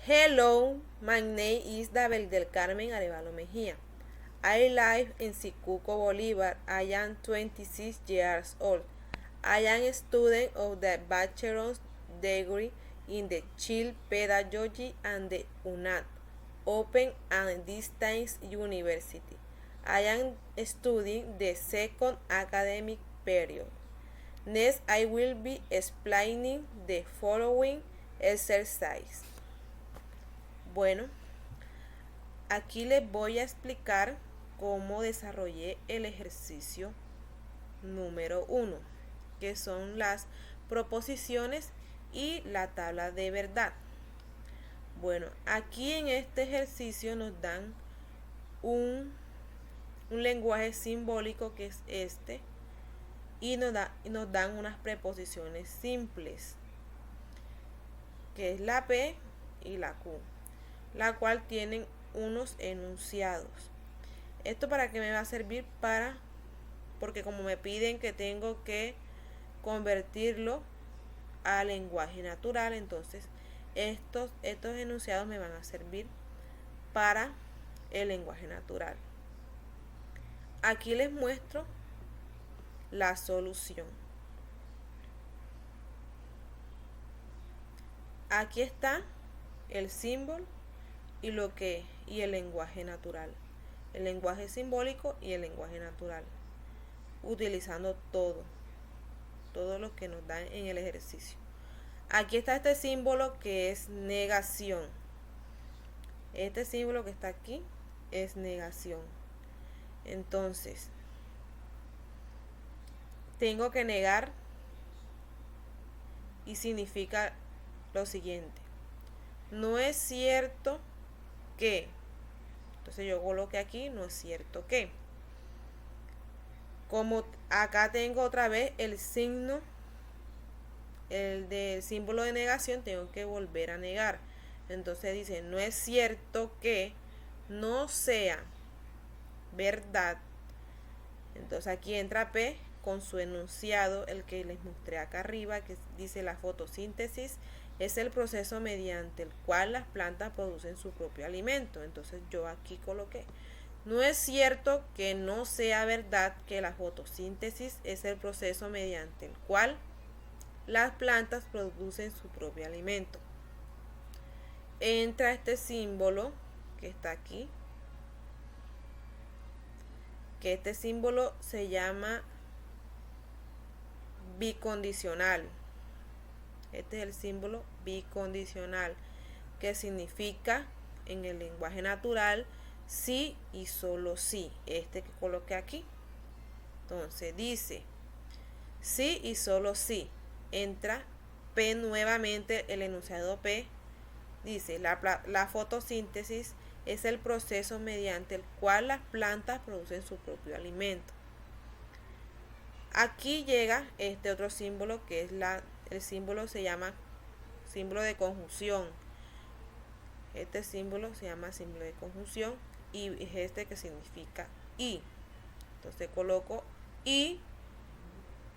Hello, my name is Dabel del Carmen Arevalo Mejía. I live in Sicuco, Bolívar. I am 26 years old. I am a student of the bachelor's degree in the Child Pedagogy and the UNAD, Open and Distance University. I am studying the second academic period. Next, I will be explaining the following exercise. Bueno, aquí les voy a explicar cómo desarrollé el ejercicio número 1, que son las proposiciones y la tabla de verdad. Bueno, aquí en este ejercicio nos dan un lenguaje simbólico que es este y nos dan unas preposiciones simples, que es la P y la Q, la cual tienen unos enunciados. Esto para qué me va a servir, porque como me piden que tengo que convertirlo a lenguaje natural, entonces estos enunciados me van a servir para el lenguaje natural. Aquí les muestro la solución. Aquí está el símbolo y el lenguaje natural, el lenguaje simbólico y el lenguaje natural, utilizando todo lo que nos dan en el ejercicio. Aquí está este símbolo que es negación. Este símbolo que está aquí es negación. Entonces, tengo que negar y significa lo siguiente: no es cierto que. Entonces yo coloqué aquí, no es cierto que. Como acá tengo otra vez el signo, el del símbolo de negación, tengo que volver a negar. Entonces dice, no es cierto que no sea verdad. Entonces aquí entra P con su enunciado, el que les mostré acá arriba, que dice: la fotosíntesis es el proceso mediante el cual las plantas producen su propio alimento. Entonces yo aquí coloqué: no es cierto que no sea verdad que la fotosíntesis es el proceso mediante el cual las plantas producen su propio alimento. Entra este símbolo que está aquí, que este símbolo se llama bicondicional. Este es el símbolo bicondicional, que significa en el lenguaje natural sí y solo sí. Este que coloqué aquí. Entonces dice sí y solo sí. Entra P nuevamente, el enunciado P. Dice: la fotosíntesis es el proceso mediante el cual las plantas producen su propio alimento. Aquí llega este otro símbolo, que es el símbolo se llama símbolo de conjunción. Este símbolo se llama símbolo de conjunción y es este que significa y. Entonces coloco y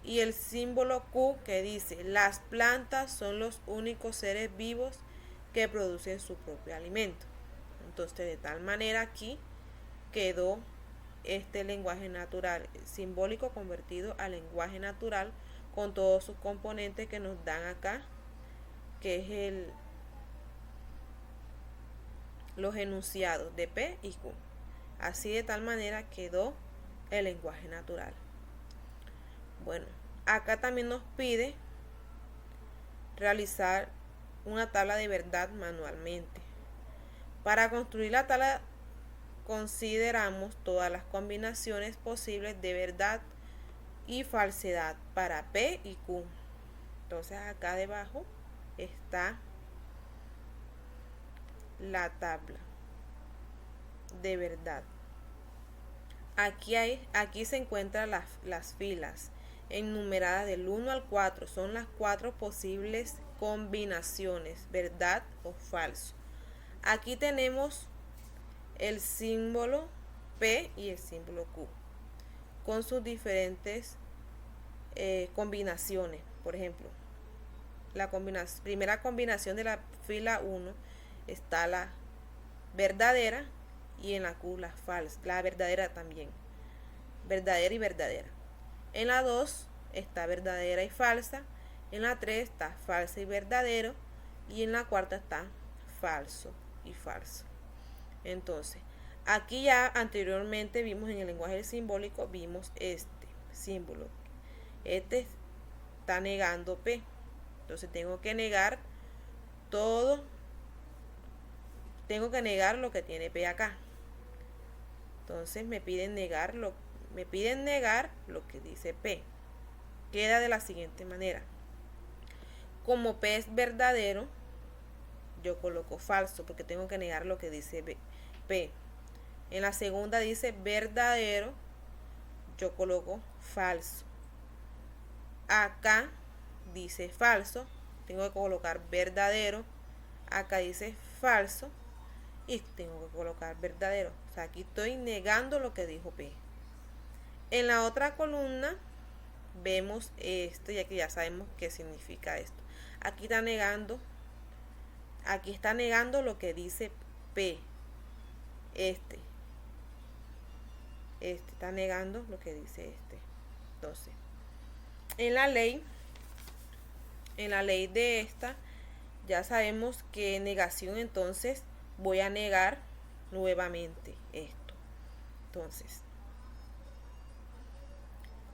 el símbolo Q, que dice: las plantas son los únicos seres vivos que producen su propio alimento. Entonces de tal manera aquí quedó este lenguaje natural simbólico convertido a lenguaje natural, con todos sus componentes que nos dan acá, que es los enunciados de P y Q. Así de tal manera quedó el lenguaje natural. Bueno, acá también nos pide realizar una tabla de verdad manualmente. Para construir la tabla consideramos todas las combinaciones posibles de verdad y falsedad para P y Q. Entonces acá debajo está la tabla de verdad. Aquí se encuentran las filas enumeradas del 1 al 4. Son las 4 posibles combinaciones, verdad o falso. Aquí tenemos el símbolo P y el símbolo Q con sus diferentes combinaciones. Por ejemplo, la primera combinación de la fila 1 está la verdadera y en la Q la falsa, la verdadera también. Verdadera y verdadera. En la 2 está verdadera y falsa. En la 3 está falsa y verdadero. Y en la cuarta está falso y falso. Entonces, aquí ya anteriormente vimos en el lenguaje simbólico, vimos este símbolo. Este está negando P. Entonces tengo que negar todo. Tengo que negar lo que tiene P acá. Entonces me piden negar lo que dice P. Queda de la siguiente manera. Como P es verdadero, yo coloco falso porque tengo que negar lo que dice P. En la segunda dice verdadero, yo coloco falso. Acá dice falso, tengo que colocar verdadero. Acá dice falso y tengo que colocar verdadero. O sea, aquí estoy negando lo que dijo P. En la otra columna vemos esto, ya que ya sabemos qué significa esto. Aquí está negando lo que dice P. Este está negando lo que dice este. Entonces, en la ley de esta, ya sabemos que negación, entonces voy a negar nuevamente esto. Entonces,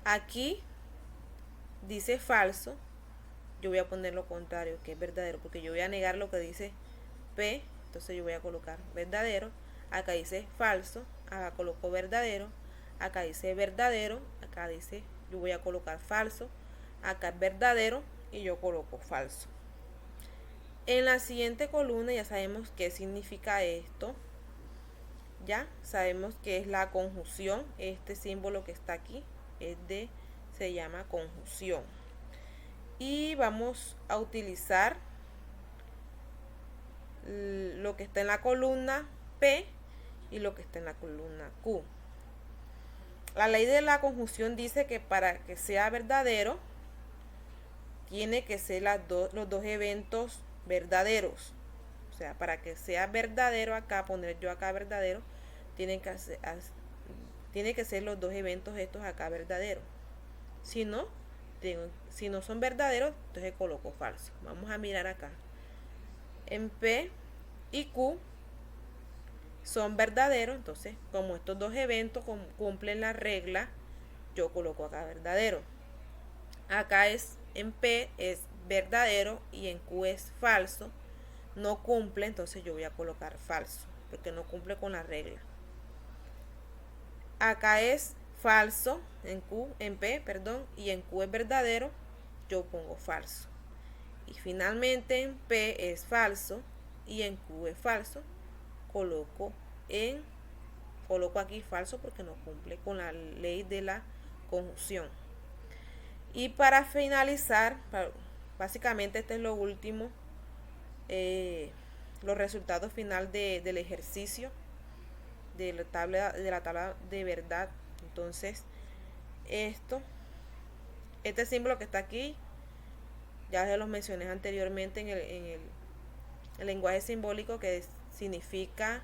aquí dice falso, yo voy a poner lo contrario, que es verdadero, porque yo voy a negar lo que dice P, entonces yo voy a colocar verdadero. Acá dice falso, acá coloco verdadero. Acá dice verdadero, acá dice, yo voy a colocar falso. Acá es verdadero y yo coloco falso. En la siguiente columna ya sabemos qué significa esto. Ya sabemos que es la conjunción. Este símbolo que está aquí se llama conjunción. Y vamos a utilizar lo que está en la columna P y lo que está en la columna Q. La ley de la conjunción dice que para que sea verdadero tiene que ser los dos eventos verdaderos. O sea, para que sea verdadero acá, poner yo acá verdadero, tiene que ser los dos eventos estos acá verdaderos. Si no son verdaderos, entonces coloco falso. Vamos a mirar acá. En P y Q son verdaderos, entonces como estos dos eventos cumplen la regla, yo coloco acá verdadero. Acá en P es verdadero y en Q es falso. No cumple, entonces yo voy a colocar falso, porque no cumple con la regla. Acá es falso en P, y en Q es verdadero, yo pongo falso. Y finalmente en P es falso y en Q es falso, coloco aquí falso porque no cumple con la ley de la conjunción. Y para finalizar, básicamente este es lo último, los resultados final del ejercicio de la tabla de verdad. Entonces, este símbolo que está aquí, ya se los mencioné anteriormente en el lenguaje simbólico, que significa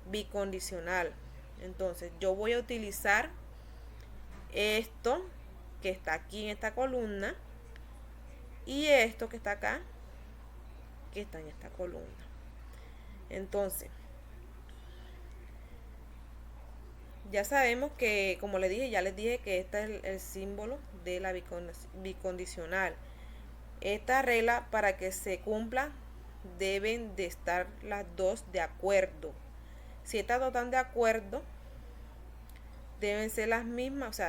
bicondicional. Entonces, yo voy a utilizar esto que está aquí en esta columna y esto que está acá, que está en esta columna. Entonces, ya sabemos que, como les dije que este es el símbolo de la bicondicional. Esta regla, para que se cumpla, deben de estar las dos de acuerdo. Si estas dos están de acuerdo, deben ser las mismas,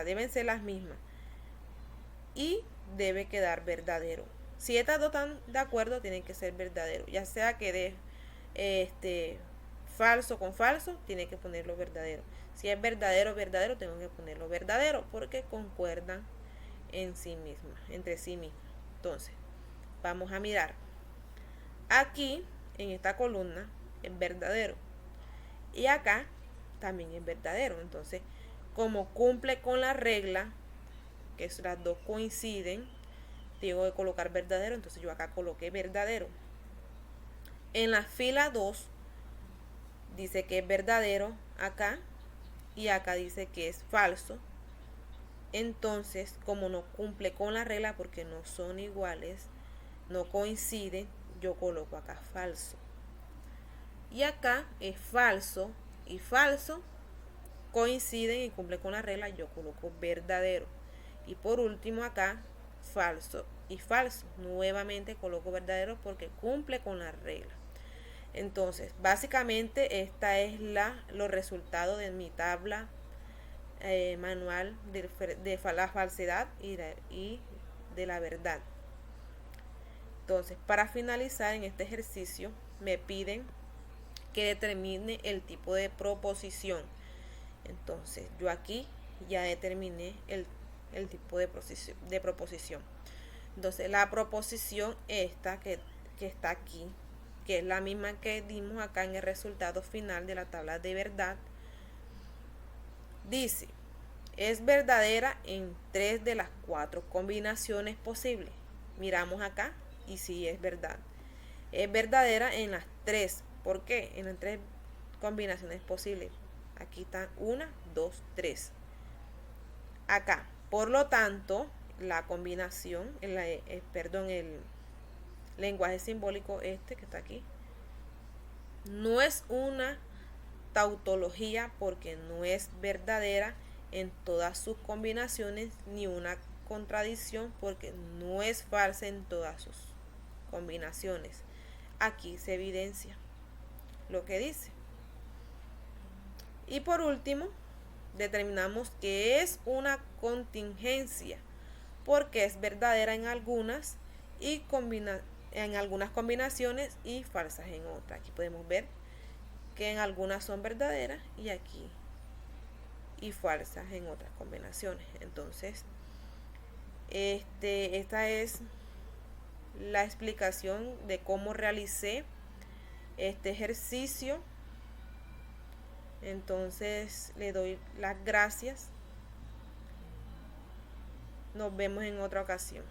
y debe quedar verdadero. Si estas dos están de acuerdo, tienen que ser verdadero. Ya sea que de falso con falso, tiene que ponerlo verdadero. Si es verdadero, tengo que ponerlo verdadero, porque concuerdan entre sí mismas. Entonces, vamos a mirar. Aquí, en esta columna, es verdadero. Y acá también es verdadero. Entonces, como cumple con la regla, que las dos coinciden, tengo que colocar verdadero. Entonces yo acá coloqué verdadero. En la fila 2 dice que es verdadero acá y acá dice que es falso. Entonces, como no cumple con la regla porque no son iguales, no coinciden, yo coloco acá falso. Y acá es falso y falso coinciden y cumple con la regla, yo coloco verdadero. Y por último acá falso y falso, nuevamente coloco verdadero porque cumple con la regla. Entonces básicamente esta es los resultados de mi tabla manual de la falsedad y de la verdad. Entonces, para finalizar en este ejercicio me piden que determine el tipo de proposición. Entonces yo aquí ya determiné el tipo de proposición. Entonces la proposición esta que está aquí, que es la misma que dimos acá en el resultado final de la tabla de verdad, dice, es verdadera en 3 de las 4 combinaciones posibles. Miramos acá y sí es verdad. Es verdadera en las 3. ¿Por qué? En las 3 combinaciones posibles. Aquí están 1, 2, 3. Acá. Por lo tanto, la combinación, el lenguaje simbólico este que está aquí, no es una tautología porque no es verdadera en todas sus combinaciones, ni una contradicción porque no es falsa en todas sus combinaciones. Aquí se evidencia lo que dice. Y por último, determinamos que es una contingencia porque es verdadera en algunas y en algunas combinaciones y falsas en otras. Aquí podemos ver que en algunas son verdaderas y aquí y falsas en otras combinaciones. Entonces, esta es la explicación de cómo realicé este ejercicio. Entonces le doy las gracias. Nos vemos en otra ocasión.